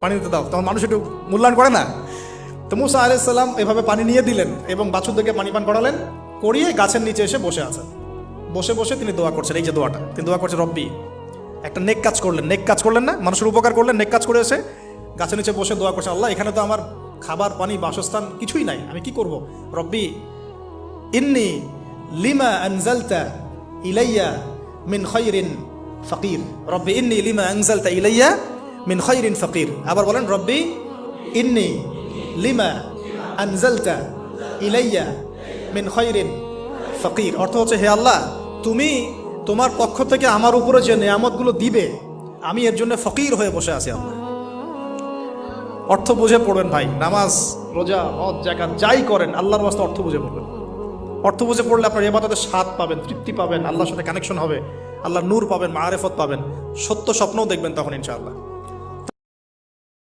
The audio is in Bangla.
পানি দিতে দাও, তখন মানুষ একটু মূল্যায়ন করে না। তো মুসা আলাইহিস সালাম এভাবে পানি নিয়ে দিলেন এবং বাছুরদেরকে পানি পান করালেন, করিয়ে গাছের নিচে এসে বসে আছেন। বসে বসে তিনি দোয়া করছেন, এই যে দোয়াটা তিনি দোয়া করছেন, রব্বি, একটা নেক কাজ করলেন, নেক কাজ করলেন না, মানুষের উপকার করলেন, নেক কাজ করে এসে গাছের নিচে বসে দোয়া করছেন, আল্লাহ এখানে তো আমার খাবার পানি বাসস্থান কিছুই নাই, আমি কি করব? রব্বি ইন্নি লিমা আনজালতা ইলাইয়া মিন খায়রিন ফাকির, রব্বি ইন্নি লিমা আনজালতা ইলাইয়া মিন খায়রিন ফাকির। আবার বলেন, রব্বি ইন্নি লিমা আনজালতা ইলাইয়া মিন খায়রিন ফাকির। অর্থ হচ্ছে, হে আল্লাহ, তুমি তোমার পক্ষ থেকে আমার উপরে যে নেয়ামতগুলো দিবে, আমি এর জন্য ফকির হয়ে বসে আছি আল্লাহ। অর্থ বুঝে পড়বেন ভাই, নামাজ রোজা হজ জাকাত যাই করেন আল্লাহর ওয়াস্তে অর্থ বুঝে পড়বেন। অর্থ বুঝে পড়লে আপনার ইবাদতের স্বাদ পাবেন, তৃপ্তি পাবেন, আল্লাহর সাথে কানেকশন হবে, আল্লাহর নূর পাবেন, মাআরিফত পাবেন, সত্য স্বপ্নও দেখবেন তখন ইনশাআল্লাহ।